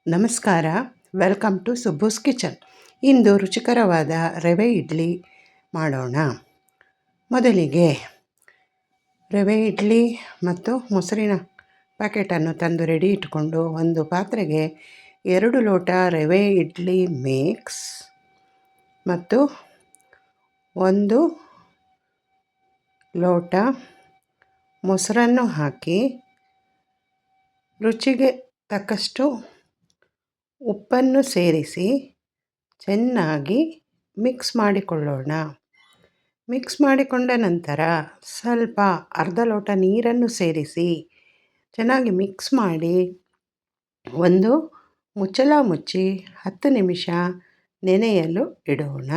ನಮಸ್ಕಾರ, welcome to ಸುಬ್ಬೂಸ್ kitchen. ಇಂದು ರುಚಿಕರವಾದ ರವೆ ಇಡ್ಲಿ ಮಾಡೋಣ. ಮೊದಲಿಗೆ ರವೆ ಇಡ್ಲಿ ಮತ್ತು ಮೊಸರಿನ ಪ್ಯಾಕೆಟನ್ನು ತಂದು ರೆಡಿ ಇಟ್ಟುಕೊಂಡು ಒಂದು ಪಾತ್ರೆಗೆ 2 ಲೋಟ ರವೆ ಇಡ್ಲಿ ಮಿಕ್ಸ್ ಮತ್ತು 1 ಲೋಟ ಮೊಸರನ್ನು ಹಾಕಿ ರುಚಿಗೆ ತಕ್ಕಷ್ಟು ಉಪ್ಪನ್ನು ಸೇರಿಸಿ ಚೆನ್ನಾಗಿ ಮಿಕ್ಸ್ ಮಾಡಿಕೊಳ್ಳೋಣ. ಮಿಕ್ಸ್ ಮಾಡಿಕೊಂಡ ನಂತರ ಸ್ವಲ್ಪ ಅರ್ಧ ಲೋಟ ನೀರನ್ನು ಸೇರಿಸಿ ಚೆನ್ನಾಗಿ ಮಿಕ್ಸ್ ಮಾಡಿ ಒಂದು ಮುಚ್ಚಳ ಮುಚ್ಚಿ 10 ನಿಮಿಷ ನೆನೆಯಲು ಇಡೋಣ.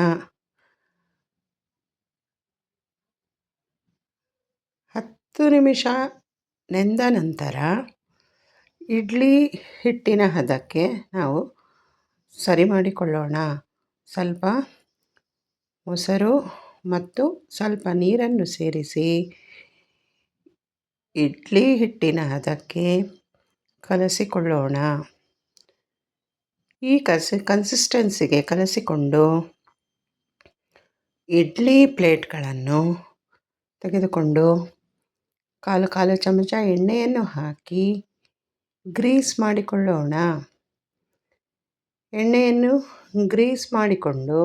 10 ನಿಮಿಷ ನೆಂದ ನಂತರ ಇಡ್ಲಿ ಹಿಟ್ಟಿನ ಹದಕ್ಕೆ ನಾವು ಸರಿ ಮಾಡಿಕೊಳ್ಳೋಣ. ಸ್ವಲ್ಪ ಮೊಸರು ಮತ್ತು ಸ್ವಲ್ಪ ನೀರನ್ನು ಸೇರಿಸಿ ಇಡ್ಲಿ ಹಿಟ್ಟಿನ ಹದಕ್ಕೆ ಕಲಸಿಕೊಳ್ಳೋಣ. ಈ ಕನ್ಸಿಸ್ಟೆನ್ಸಿಗೆ ಕಲಸಿಕೊಂಡು ಇಡ್ಲಿ ಪ್ಲೇಟ್ಗಳನ್ನು ತೆಗೆದುಕೊಂಡು ಕಾಲು ಚಮಚ ಎಣ್ಣೆಯನ್ನು ಹಾಕಿ ಗ್ರೀಸ್ ಮಾಡಿಕೊಳ್ಳೋಣ. ಎಣ್ಣೆಯನ್ನು ಗ್ರೀಸ್ ಮಾಡಿಕೊಂಡು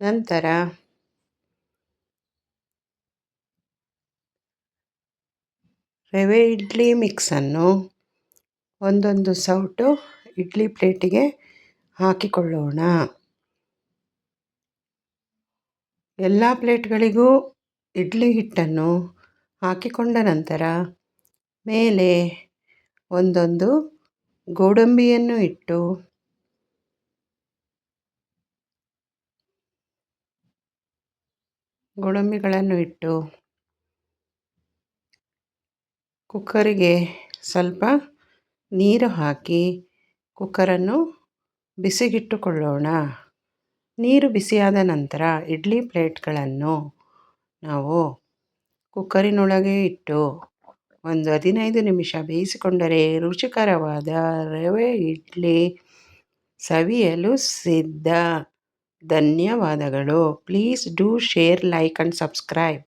ನಂತರ ರವೆ ಇಡ್ಲಿ ಮಿಕ್ಸನ್ನು ಒಂದೊಂದು ಸೌಟು ಇಡ್ಲಿ ಪ್ಲೇಟಿಗೆ ಹಾಕಿಕೊಳ್ಳೋಣ. ಎಲ್ಲ ಪ್ಲೇಟ್ಗಳಿಗೂ ಇಡ್ಲಿ ಹಿಟ್ಟನ್ನು ಹಾಕಿಕೊಂಡ ನಂತರ ಮೇಲೆ ಒಂದೊಂದು ಗೋಡಂಬಿಯನ್ನು ಇಟ್ಟು ಕುಕ್ಕರಿಗೆ ಸ್ವಲ್ಪ ನೀರು ಹಾಕಿ ಕುಕ್ಕರನ್ನು ಬಿಸಿಗಿಟ್ಟುಕೊಳ್ಳೋಣ. ನೀರು ಬಿಸಿಯಾದ ನಂತರ ಇಡ್ಲಿ ಪ್ಲೇಟ್ಗಳನ್ನು ನಾವು ಕುಕ್ಕರಿನೊಳಗೆ ಇಟ್ಟು ಒಂದು 15 ನಿಮಿಷ ಬೇಯಿಸಿಕೊಂಡರೆ ರುಚಿಕರವಾದ ರವೆ ಇಡ್ಲಿ ಸವಿಯಲು ಸಿದ್ಧ. ಧನ್ಯವಾದಗಳು. Please do share, like and subscribe.